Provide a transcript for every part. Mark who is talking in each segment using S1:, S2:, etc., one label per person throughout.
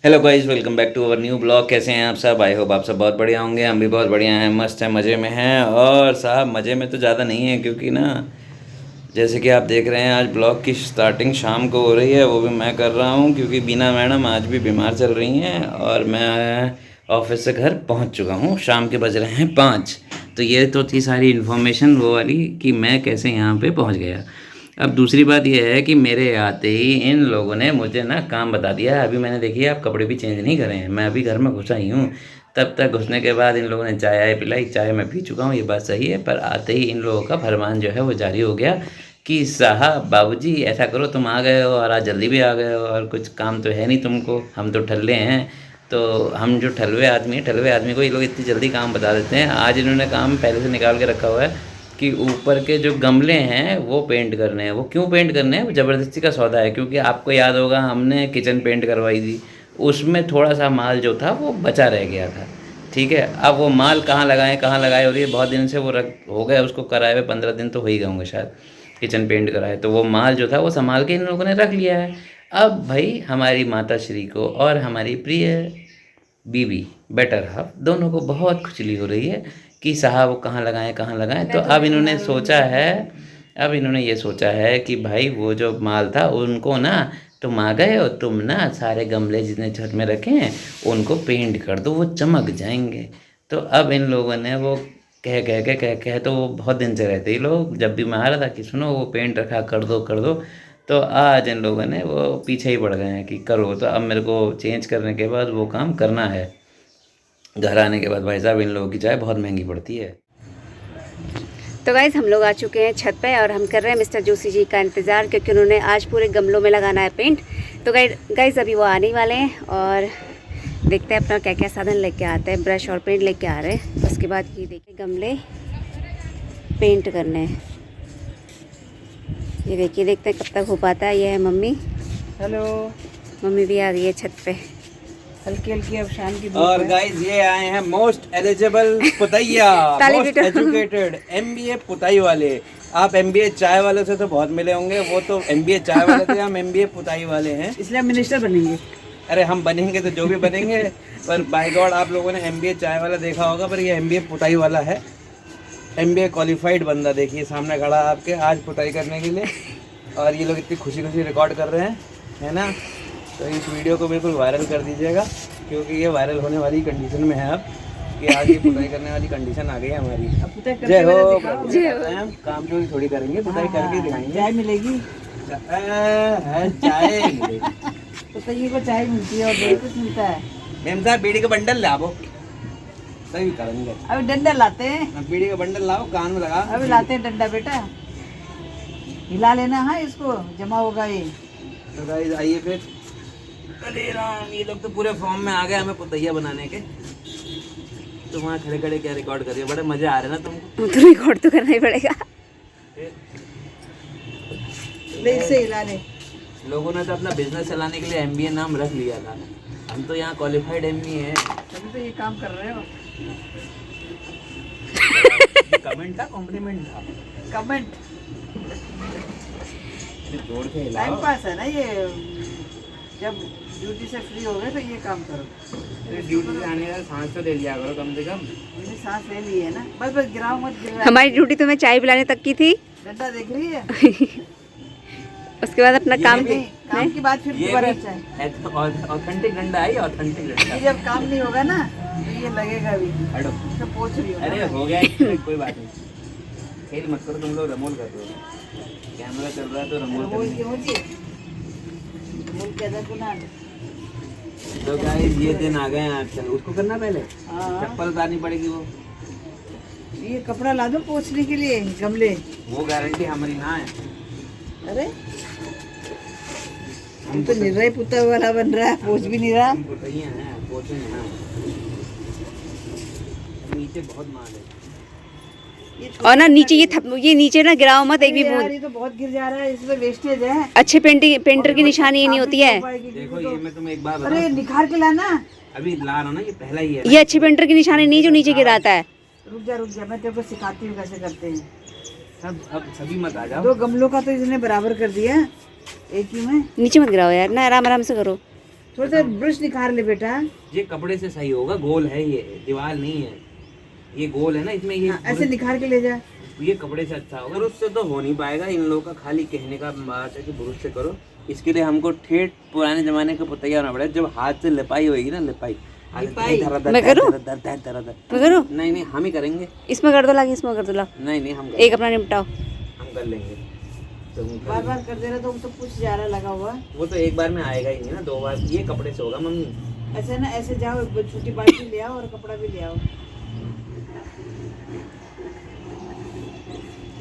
S1: Hello guys, welcome back to our new blog. कैसे हैं आप सब? आई होप आप सब बहुत बढ़िया होंगे। हम भी बहुत बढ़िया हैं, मस्त हैं, मज़े में हैं। और साहब मज़े में तो ज़्यादा नहीं है, क्योंकि ना जैसे कि आप देख रहे हैं आज ब्लॉग की स्टार्टिंग शाम को हो रही है। वो भी मैं कर रहा हूँ क्योंकि बीना मैडम आज भी बीमार चल रही हैं और मैं ऑफिस से घर पहुँच चुका हूँ। शाम के बज रहे हैं 5। तो ये तो थी सारी इन्फॉर्मेशन वो वाली कि मैं कैसे यहाँ पे पहुँच गया। अब दूसरी बात यह है कि मेरे आते ही इन लोगों ने मुझे ना काम बता दिया है। अभी मैंने देखिए आप कपड़े भी चेंज नहीं करे हैं, मैं अभी घर में घुसा ही हूँ। तब तक घुसने के बाद इन लोगों ने चाय आय पिलाई। चाय मैं पी चुका हूँ, ये बात सही है। पर आते ही इन लोगों का फरमान जो है वो जारी हो गया कि साहब बाबूजी ऐसा करो, तुम आ गए हो और आज जल्दी भी आ गए हो और कुछ काम तो है नहीं तुमको, हम तो ठल्ले हैं। तो हम जो ठलवे आदमी को ये लोग इतनी जल्दी काम बता देते हैं। आज इन्होंने काम पहले से निकाल के रखा हुआ है कि ऊपर के जो गमले हैं वो पेंट करने हैं। वो क्यों पेंट करने हैं? वो ज़बरदस्ती का सौदा है, क्योंकि आपको याद होगा हमने किचन पेंट करवाई थी, उसमें थोड़ा सा माल जो था वो बचा रह गया था। ठीक है, अब वो माल कहाँ लगाए, और ये बहुत दिन से वो रख हो गए उसको कराए हुए, 15 दिन तो हो ही गए होंगे शायद किचन पेंट कराए। तो वो माल जो था वो संभाल के इन लोगों ने रख लिया है। अब भाई हमारी माता श्री को और हमारी प्रिय बीवी बेटर हाफ दोनों को बहुत खुजली हो रही है कि साहब वो कहाँ लगाएं। तो अब इन्होंने ये सोचा है कि भाई वो जो माल था उनको ना, तुम आ गए हो, तुम ना सारे गमले जितने छत में रखे हैं उनको पेंट कर दो, वो चमक जाएंगे। तो अब इन लोगों ने वो कह तो वो बहुत दिन से रहते ही लोग, जब भी मैं आ रहा था कि सुनो वो पेंट रखा, कर दो कर दो। तो आज इन लोगों ने वो पीछे ही पड़ गए हैं कि करो। तो अब मेरे को चेंज करने के बाद वो काम करना है। घर आने के बाद भाई साहब इन लोगों की चाय बहुत महंगी पड़ती है।
S2: तो गाइज़ हम लोग आ चुके हैं छत पे और हम कर रहे हैं मिस्टर जोशी जी का इंतज़ार, क्योंकि उन्होंने आज पूरे गमलों में लगाना है पेंट। तो गाइज़ अभी वो आने ही वाले हैं और देखते हैं अपना क्या क्या साधन लेके आते हैं। ब्रश और पेंट लेके आ रहे हैं। उसके बाद ये देखिए गमले पेंट करने हैं। ये देखिए, देखते हैं कब तक हो पाता है। ये है मम्मी।
S3: हेलो।
S2: मम्मी भी आ गई है छत पे।
S3: हल्की हल्की अब शाम की धूप
S1: और
S3: है।
S1: गाइस ये आए हैं मोस्ट एलिजिबल पुतैया,
S2: ताली
S1: मोस्ट
S2: पीटो।
S1: एजुकेटेड एमबीए पुताई वाले। आप एमबीए चाय वालों से तो बहुत मिले होंगे, वो तो एमबीए चाय वाले थे, हम एमबीए पुताई वाले हैं।
S3: इसलिए हम मिनिस्टर बनेंगे।
S1: अरे हम बनेंगे तो जो भी बनेंगे, पर बाय गॉड आप लोगों ने एमबीए चाय वाला देखा होगा, पर ये एमबीए पुताई वाला है। एमबीए क्वालिफाइड बंदा देखिए सामने खड़ा आपके आज पुताई करने के लिए। और ये लोग इतनी खुशी खुशी रिकॉर्ड कर रहे हैं, है ना। तो इस वीडियो को बिल्कुल वायरल कर दीजिएगा, क्योंकि ये वायरल होने वाली कंडीशन में है अब, कि आज ये पुताई करने वाली कंडीशन आ गई है हमारी।
S3: अब पुताई करके
S1: जय हो
S3: वाला दिखाओ।
S1: प्रभु।
S2: जय हो।
S1: हम काम चोरी थोड़ी करेंगे, पुताई करके दिखाएंगे।
S3: चाय मिलेगी।
S1: चाय मिलेगी।
S3: पुतैये को चाय मिलती है और बहुत कुछ मिलता है।
S1: मेम साहब बीड़ी का बंडल लाओ, तभी करेंगे।
S3: अभी डंडा लाते हैं।
S1: बीड़ी का बंडल लाओ, कान में लगा।
S3: अभी लाते हैं डंडा बेटा। हिला लेना है, इसको जमा होगा ये।
S1: तो गाइस आइए फिर। अरे राम, ये लोग तो पूरे फॉर्म में आ गए हमें पुतैया बनाने के। तो वहाँ खड़े खड़े क्या रिकॉर्ड कर रही हो? बड़े मजे आ रहे हैं ना तुमको?
S2: तो रिकॉर्ड तो करना ही पड़ेगा।
S3: ले इससे हिला ले।
S1: लोगों ने तो अपना बिजनेस चलाने के लिए एमबीए नाम रख लिया था। हम तो यहाँ क्वालिफाइड एमबीए हैं।
S3: तभी तो ये काम कर रहे हो।
S1: कमेंट था, कॉम्प्लीमेंट था?
S3: कमेंट।
S1: जोड़ के
S3: टाइम
S1: हिलाओ।
S3: पास है ना ये। जब ड्यूटी से फ्री हो गए तो ये काम करो।
S1: ड्यूटी से आने का सांस तो ले लिया करो कम से कम।
S3: मैंने सांस ले ली है ना। बस बस गिराओ मत, गिरा।
S2: हमारी ड्यूटी तुम्हें चाय पिलाने तक की थी।
S3: डंडा देख रही है।
S2: उसके बाद अपना काम
S3: नहीं, काम की बात फिर
S1: ये
S3: दोबारा
S1: भी
S3: चाहे।
S1: ऑथेंटिक डंडा है, ऑथेंटिक डंडा।
S3: ये जब काम नहीं होगा ना तो ये लगेगा भी।
S1: हटो।
S3: तो पोछ रही हो।
S1: अरे हो गया इसमें कोई बात नहीं। खेल मत करो, तुम लोग रमोल कर दो। कैमरा चल रहा है तो रमोल
S3: बोल
S1: करनी
S3: के
S1: है।
S3: मुझे बोल के अदा कुना।
S1: तो गाइस ये दिन आ गए हैं आजकल। उसको करना पहले,
S3: हाँ।
S1: चप्पल उतारनी पड़ेगी। वो
S3: ये कपड़ा ला दो पोछने के लिए गमले।
S1: वो गारंटी हमारी ना है।
S3: अरे हम तो निर्णय पुता वाला बन रहा है, पोछ भी नहीं रहा।
S1: हम पुतैया हैं, पोछेंगे ना। नीचे बहुत माल है।
S2: और ना नीचे ये नीचे ना गिराओ मत एक भी
S3: यार
S2: बूंद।
S3: ये तो बहुत गिर जा रहा है, इसमें वेस्टेज है।
S2: अच्छे पेंटर की निशानी ये नहीं होती है।
S1: देखो ये मैं तुम्हें एक बात
S3: अरे
S1: बताऊं,
S3: निखार के लाना।
S1: अभी ला रहा हूं ना, ये पहला ही है।
S2: ये अच्छे पेंटर की निशानी नहीं जो नीचे गिराता है।
S3: रुक जा, मैं तेरे को सिखाती हूँ कैसे करते हैं।
S1: सब अब सभी मत आ जाओ।
S3: 2 गमलों का तो इसने बराबर कर दिया एक ही में।
S2: नीचे मत गिराओ यार, ना आराम आराम से करो।
S3: थोड़ा सा ब्रश निकाल ले बेटा।
S1: ये कपड़े से सही होगा, गोल है ये, दीवार नहीं है, ये गोल है ना, इसमें ये
S3: ऐसे निकाल के ले जा।
S1: ये कपड़े से अच्छा होगा। ब्रुश से तो हो नहीं पाएगा, इन लोगों का खाली कहने का बात है कि ब्रुश से करो। इसके लिए हमको ठेठ पुराने जमाने का पुतैया होना पड़ेगा, जब हाथ से लिपाई होगी ना, लिपाई
S2: मैं करूं? मैं करूं?
S1: नहीं हम ही करेंगे।
S2: इसमें कर दो लागी, इसमें कर दो ला।
S1: नहीं हम
S2: एक अपना निपटाओ।
S1: हम कर लेंगे। तो
S3: बार बार कर दे रहा तो कुछ ज्यादा लगा हुआ।
S1: वो तो एक बार में आएगा ही नहीं ना, 2 बार। ये कपड़े से होगा मम्मी।
S3: ऐसे ना, ऐसे जाओ, छोटी बाल्टी ले आओ और कपड़ा भी ले आओ।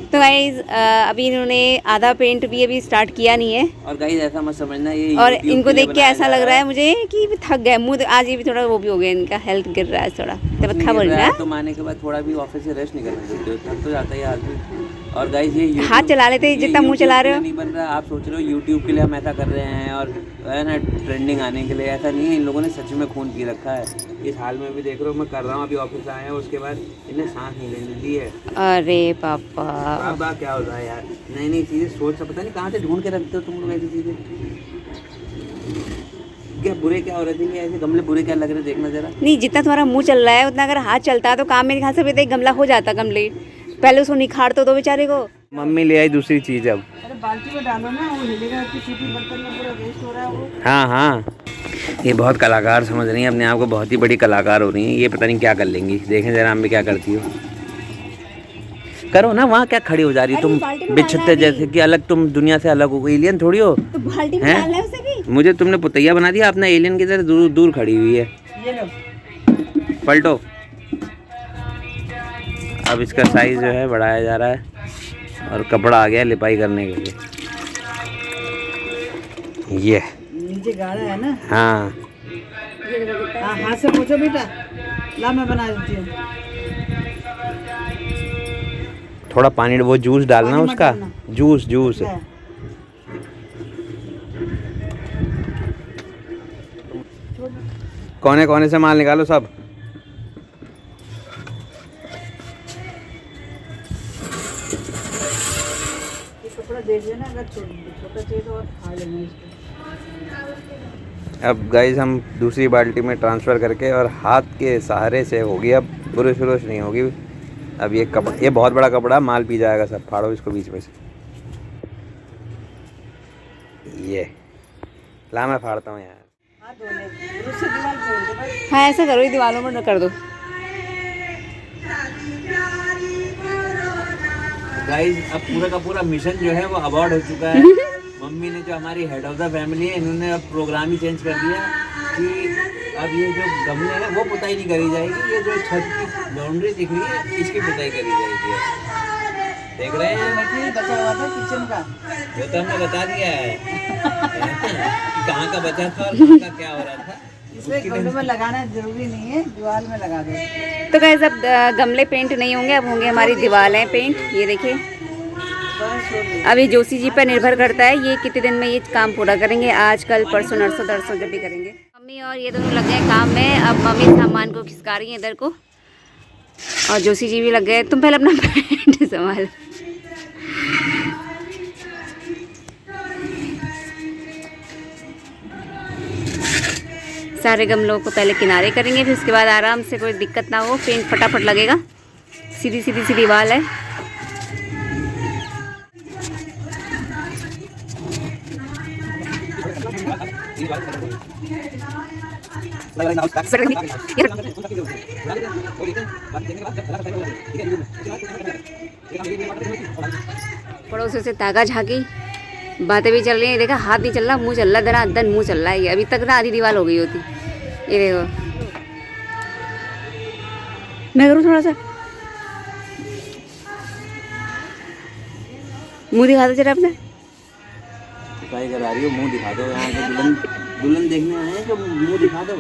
S2: तो गाइज अभी इन्होंने आधा पेंट भी अभी स्टार्ट किया नहीं है।
S1: और गाइज ऐसा मत समझना ये
S2: और
S1: YouTube
S2: इनको
S1: के लिए
S2: देख के
S1: बनाया
S2: ऐसा
S1: जा
S2: लग
S1: रहा
S2: रहा है मुझे कि थक गए मुँह। आज ये भी थोड़ा वो भी हो गया, इनका हेल्थ गिर रहा है थोड़ा, तब खा बोल रहा है।
S1: तो माने के बाद थोड़ा भी ऑफिस से रेस्ट नहीं करना देते हो, थक तो जाता है आदमी। और गाइज ये
S2: हाथ चला लेते जितना मुँह चला रहे हो।
S1: नहीं बन रहा, आप सोच रहे हो यूट्यूब के लिए हम ऐसा कर रहे हैं और है ना ट्रेंडिंग आने के लिए, ऐसा नहीं है। इन लोगों ने सच में खून पी रखा है। इस हाल में भी देख रहे हो, मैं कर रहा हूँ, अभी ऑफिस आए हैं, उसके बाद इन्हें सांस नहीं लेने दी है।
S2: अरे पापा
S1: अब क्या होता है यार, नई नई चीज़ें सोच से पता नहीं कहाँ से ढूंढ के रखते हो तुम लोग ऐसी चीज़ें। क्या बुरे क्या हो रहे थे, ऐसे गमले बुरे क्या लग रहे, देखना जरा।
S2: नहीं, जितना तुम्हारा मुंह चल रहा है उतना अगर हाथ चलता तो काम मेरे ख्याल से एक गमला हो जाता गमले। पहले उसको निखार तो दो बेचारे को।
S1: मम्मी ले आई दूसरी चीज़ अब।
S3: अरे बाल्टी में डालो ना, वो हिलेगा, छोटी बर्तन में पूरा वेस्ट हो रहा है वो।
S1: हाँ ये बहुत कलाकार समझ रही हैं अपने आप को, बहुत ही बड़ी कलाकार हो रही हैं ये। पता नहीं क्या कर लेंगी, देखें जरा हम भी क्या करती हो। करो ना, वहाँ क्या खड़ी हो जा रही हो तुम बिछते जैसे कि अलग, तुम दुनिया से अलग हो गई, एलियन थोड़ी हो।
S2: तो बाल्टी में डालना है उसे भी।
S1: मुझे तुमने पुतैया बना दिया, अपना एलियन की तरह दूर दूर खड़ी हुई है।
S3: ये लो,
S1: पलटो। अब इसका साइज जो है बढ़ाया जा रहा है और कपड़ा आ गया लिपाई करने के लिए। ये
S3: नीचे गाढ़ा है ना।
S1: हाँ
S3: हाथ से पोछो बेटा। ला मैं बना देती हूँ।
S1: थोड़ा पानी, वो जूस डालना
S3: पानी मत
S1: उसका,
S3: डालना।
S1: जूस।
S3: है।
S1: कोने कोने से माल निकालो सब।
S3: ये कपड़ा देख लेना, अगर छोटा चाहिए तो और खा लेना इसको।
S1: अब गाइस हम दूसरी बाल्टी में ट्रांसफ़र करके और हाथ के सहारे से होगी, अब बुरुश वुरुश नहीं होगी। अब ये कपड़ा, ये बहुत बड़ा कपड़ा, माल पी जाएगा सब। फाड़ो इसको बीच में से। ये ला मैं फाड़ता हूँ यार।
S3: हाथ धो ले, ब्रश से दीवार पोंछ दो बस।
S2: हाँ ऐसा करो, ये दीवारों में कर दो।
S1: गाइस अब पूरा का पूरा मिशन जो है वो अबॉर्ड हो चुका है। मम्मी ने, जो हमारी हेड ऑफ द फैमिली है, इन्होंने अब प्रोग्राम ही चेंज कर दिया कि अब ये जो गमले हैं वो पुताई नहीं करी जाएगी, ये जो छत की बाउंड्री दिख रही है इसकी पुताई करी जाएगी। देख रहे हैं,
S3: मटेरियल बचा हुआ था किचन का,
S1: वो तो हमने बता दिया है कि कहाँ का बचा था और कहाँ का क्या हो रहा था।
S3: इसलिए गमलों में लगाना जरूरी नहीं है, दीवार में लगा दो।
S2: तो गाइस अब गमले पेंट नहीं होंगे, अब होंगे हमारी दीवारें पेंट। ये देखिए,
S3: बस हो गया।
S2: अभी जोशी जी पर निर्भर करता है ये कितने दिन में ये काम पूरा करेंगे। आज कल परसों नरसों दरसों जब भी करेंगे। मम्मी और ये दोनों लग गए काम में। अब मम्मी सामान को खिसका रही है इधर को, और जोशी जी भी लग गए। तुम पहले अपना पेंट संभाल। सारे गमलों को पहले किनारे करेंगे, फिर उसके बाद आराम से, कोई दिक्कत ना हो, पेंट फटाफट लगेगा। सीधी सीधी सी दीवार है। पड़ोसियों से ताका झाकी, बातें भी चल रही हैं। देखा, हाथ नहीं चल रहा, मुंह चल रहा, धनाधन मुंह चल रहा है। ये अभी तक ना आधी दीवार हो गई होती। ये देखो, मैं करूँ थोड़ा सा, मुंह दिखा दो जरा अपना।
S1: पुताई करा रही हो, मुंह दिखा दो। यहाँ के दुल्हन देखने आए हैं, जो मुंह दिखा दो।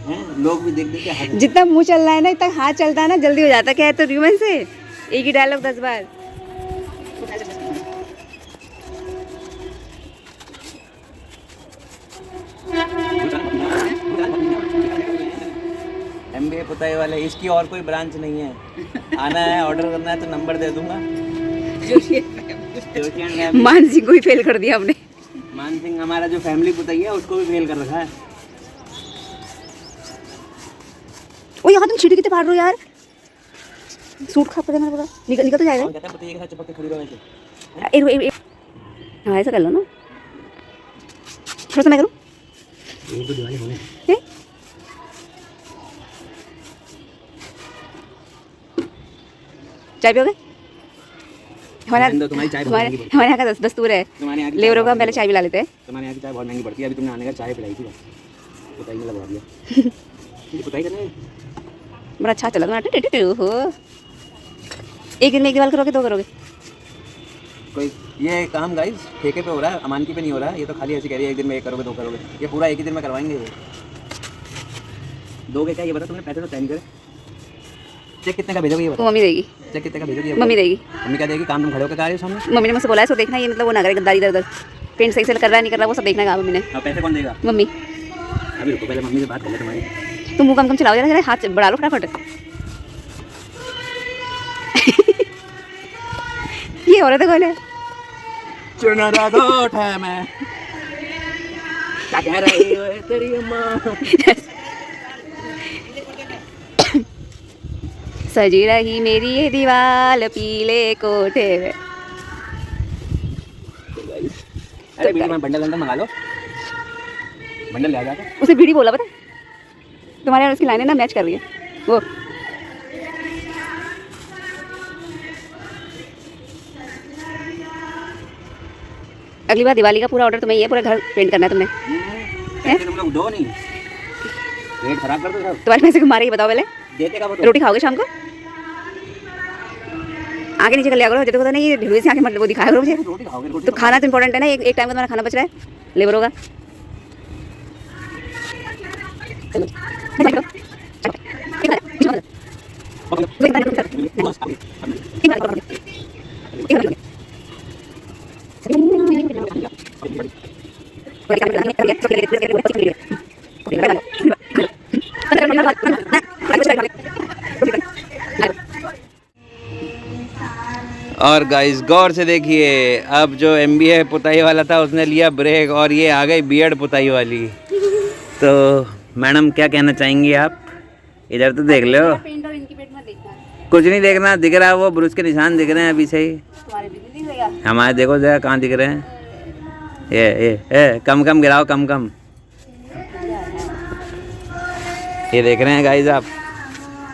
S1: हैं, लोग भी देख देख के हंस।
S2: जितना मुंह चल रहा है ना, इतना हाथ चलता है ना, जल्दी हो जाता। क्या है तो रिवन से एक ही डायलॉग 10 बार।
S1: MBA पुताई वाले, इसकी और कोई ब्रांच नहीं है। आना है, ऑर्डर करना है तो नंबर दे दूंगा।
S2: मान सिंह को ही फेल कर दिया आपने।
S1: मान सिंह हमारा जो फैमिली पुताई है उसको भी फेल कर रखा है।
S2: यहाँ तुम छीटी कितने फाड़ रहे हो यार, सूट खा पड़े मेरा पूरा, निकल तो जाएगा। हाँ ऐसा कर लो ना, थोड़ा सा मैं करूँ। चाय पियोगे? हमारे यहाँ का दस्तूर है, लेवरों का पहले चाय पिला लेते हैं।
S1: तुम्हारे यहाँ की चाय बहुत महंगी पड़ती है, अभी तुमने आने का चाय पिलाई थी बस, पुताई में लगवा दिया। पुताई करने
S2: बड़ा अच्छा चला तुम्हारा हो। एक दिन में एक दीवार करोगे, दो करोगे?
S1: कोई ये काम गाइस ठेके पे हो रहा है, अमानकी पे नहीं हो रहा है। ये तो खाली ऐसी कह रही है एक दिन में एक करोगे, दो करोगे, ये पूरा एक ही दिन में करवाएंगे। दोगे क्या ये बता, तुमने पैसे तो तय नहीं करे। चेक कितने का भेजोगे ये बता?
S2: मम्मी देगी।
S1: चेक कितने का भेजोगे?
S2: मम्मी देगी।
S1: मम्मी क्या देगी? काम तुम खड़े होकर कर रहे हो सामने।
S2: मम्मी ने मुझसे बोला है, सो देखना ये मतलब वो ना करे गद्दारी इधर उधर, पेंट सही से कर रहा है नहीं कर रहा वो सब देखना है मम्मी ने।
S1: अब पैसे कौन देगा?
S2: मम्मी।
S1: अभी रुको पहले मम्मी से बात कर ले तुम्हारी।
S2: तुम मुँह कम चलाओ जरा, हाथ बढ़ा लो फटाफट। ये औरत कौन है?
S1: चुनरा गोठ है मैं, क्या कह रही हो तेरी अम्मा?
S2: सजी रही मेरी ये दीवाल पीले कोठे में।
S1: अरे बीड़ी में बंडल मंगा लो, बंडल ले आ जाता।
S2: उसे बीड़ी बोला पता, तुम्हारे और उसकी लाइनें ना मैच कर रही है वो। अगली बार दिवाली का पूरा ऑर्डर तुम्हें, ये पूरा घर पेंट करना है तुमने।
S1: तुम लोग दो नहीं, रेट खराब कर दो सब।
S2: तुम्हारे पैसे मारे ये बताओ पहले।
S1: देते का
S2: रोटी खाओगे शाम को? आगे नीचे कर लिया करो, देखो तो नहीं ढिलुए से आके मतलब वो दिखाया करो मुझे।
S1: रोटी खाओगे? रोटी
S2: तो खाना तो इंपॉर्टेंट है ना, एक टाइम का तुम्हारा खाना बच रहा है लेबरों का।
S1: और गाइस गौर से देखिए, अब जो MBA पुताई वाला था उसने लिया ब्रेक और ये आ गई बीएड पुताई वाली। तो मैडम क्या कहना चाहेंगी आप? इधर तो देख लो,
S2: पेंट और इनकी पेट में देखना,
S1: कुछ नहीं देखना, दिख रहा है वो ब्रुश के निशान दिख रहे हैं अभी से ही।
S2: तुम्हारे भी दिख रहेगा।
S1: हमारे देखो जरा कहाँ दिख रहे हैं। ये कम कम गिराओ, कम कम। ये देख रहे हैं गाइस आप,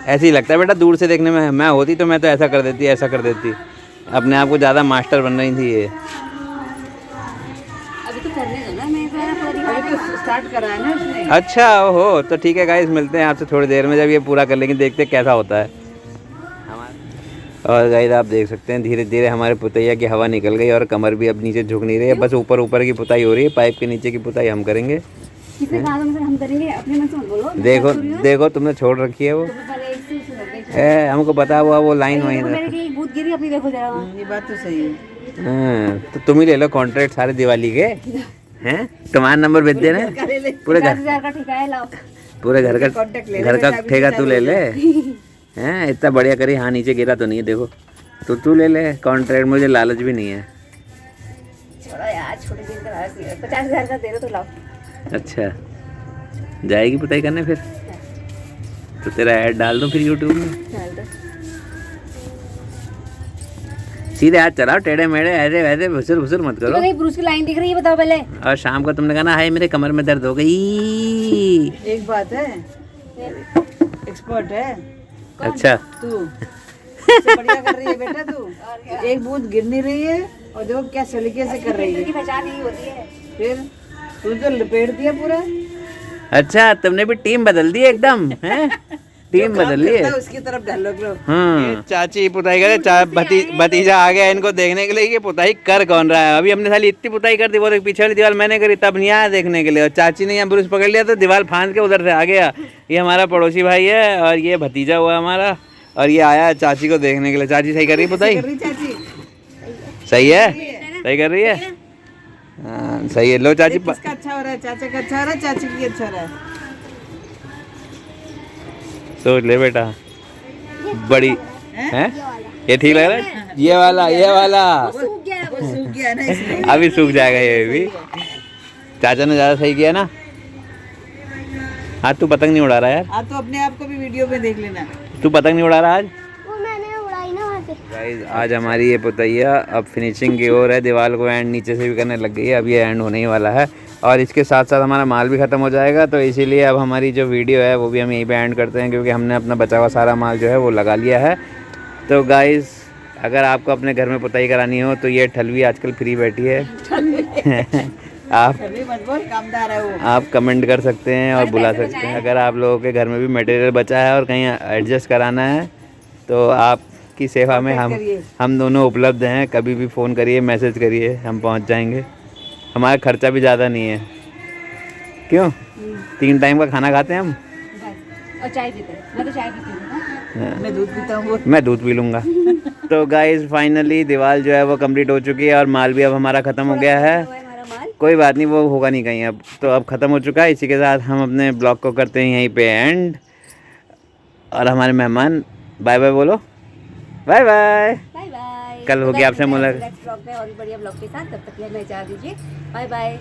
S1: ऐसे ही लगता है बेटा दूर से देखने में। मैं होती तो मैं तो ऐसा कर देती, ऐसा कर देती, अपने आप को ज़्यादा मास्टर बन रही थी ये।
S2: अभी तो करने दो ना, मैं
S3: अभी तो स्टार्ट करा है ना उसने।
S1: अच्छा हो तो ठीक है गाइस, मिलते हैं आपसे थोड़ी देर में जब ये पूरा कर लेंगे, देखते हैं कैसा होता है। और गाइस आप देख सकते हैं धीरे धीरे हमारे पुतैया की हवा निकल गई और कमर भी अब नीचे झुक नहीं रही है, बस ऊपर ऊपर की पुताई हो रही है, पाइप के नीचे की पुताई हम करेंगे।
S2: किसे कहा तुमसे हम करेंगे, अपने मन से मत बोलो।
S1: देखो देखो तुमने छोड़ रखी है वो, हमको पता हुआ वो लाइन वहीं
S2: मेरी भूत गिरी अपनी, देखो जरा।
S3: ये बात तो सही है।
S1: हाँ, तो तुम ही ले लो कॉन्ट्रैक्ट सारे दिवाली के हैं, तुम्हारा नंबर भेज देना, पूरे घर
S2: का ठेका है, लाओ
S1: पूरे घर का ठेका तू ले ले हैं। इतना बढ़िया करी, हाँ नीचे गिरा तो नहीं है देखो, तो तू ले ले कॉन्ट्रैक्ट, मुझे लालच भी नहीं है।
S2: छोड़ो यार, छोटे दिन का 50,000 का दे दो तो लाओ।
S1: अच्छा जाएगी पुताई करने फिर, तो तेरा ऐड डाल दूँ फिर यूट्यूब में। सीधे हाथ चलाओ, टेढ़े मेढ़े ऐसे वैसे भुसुर भुसुर मत करो।
S2: तो ब्रूस की लाइन दिख रही है, बताओ पहले।
S1: और शाम को तुमने कहा ना हाय मेरे कमर में दर्द हो गई।
S3: एक बात है, एक्सपर्ट है।
S1: अच्छा
S3: तू सबसे बढ़िया कर रही है बेटा, तू एक बूंद गिर नहीं रही है और देखो क्या सलीके से कर रही है।
S2: पहचान यही होती है।
S3: फिर तू तो लपेट दिया पूरा।
S1: अच्छा तुमने भी टीम बदल दी एकदम, हैं? टीम बदल ली है।
S3: उसकी तरफ डायलॉग लो।
S1: हाँ चाची पुताई करे, भतीजा आ गया इनको देखने के लिए कि पुताई कर कौन रहा है। अभी हमने साली इतनी पुताई कर दी, वो पीछे वाली दीवार मैंने करी, तब नहीं आया देखने के लिए। और चाची ने यहाँ ब्रुश पकड़ लिया तो दीवार फांद के उधर से आ गया। ये हमारा पड़ोसी भाई है और ये भतीजा हुआ हमारा, और ये आया चाची को देखने के लिए। चाची सही कर रही है पुताई? सही है, सही कर रही है। हाँ सही है। लो चाची,
S3: किसका अच्छा हो रहा है? चाचा का अच्छा हो रहा है, चाची की अच्छा हो रहा है?
S1: सोच ले बेटा, बड़ी है ये ठीक लग रहा है? ये वाला
S3: वो सूख गया ना इसलिए।
S1: अभी सूख जाएगा ये भी। चाचा ने ज़्यादा सही किया ना। आज तू पतंग नहीं उड़ा रहा यार,
S3: आप तो अपने आप को भी वीडियो में देख लेना।
S1: तू पतंग नहीं उड़ा रहा आज।
S4: वो मैंने उड़ाई ना वहाँ से।
S1: गाइस आज हमारी ये पुतैया अब फिनिशिंग की ओर है, दीवार को एंड नीचे से भी करने लग गई है, अब ये एंड होने ही वाला है और इसके साथ साथ हमारा माल भी ख़त्म हो जाएगा। तो इसीलिए अब हमारी जो वीडियो है वो भी हम यहीं पे एंड करते हैं, क्योंकि हमने अपना बचा हुआ सारा माल जो है वो लगा लिया है। तो गाइस अगर आपको अपने घर में पुताई करानी हो तो ये ठलवी आजकल फ्री बैठी है
S3: कामदार है वो।
S1: आप कमेंट कर सकते हैं और बुला सकते हैं। अगर आप लोगों के घर में भी मटेरियल बचा है और कहीं एडजस्ट कराना है तो आपकी सेवा में हम दोनों उपलब्ध हैं। कभी भी फ़ोन करिए, मैसेज करिए, हम पहुंच जाएंगे। हमारा खर्चा भी ज़्यादा नहीं है, क्यों 3 टाइम का खाना खाते हैं हम।
S2: और चाय पीते हैं, मैं तो चाय पीती हूँ।
S3: मैं दूध पीता हूँ।
S1: मैं दूध पी लूँगा। तो गाइस फाइनली दीवार जो है वो कंप्लीट हो चुकी है और माल भी अब हमारा ख़त्म हो गया है। कोई बात नहीं, वो होगा नहीं कहीं अब, तो अब ख़त्म हो चुका है। इसी के साथ हम अपने ब्लॉग को करते हैं यहीं पे एंड। और हमारे मेहमान बाय बाय बोलो, बाय बाय।
S2: Bye bye.
S1: कल होगी आपसे मुलाकात
S2: नेक्स्ट ब्लॉग में और भी बढ़िया ब्लॉग के साथ, तब तक के लिए हमें इजाज़त दीजिए। Bye bye.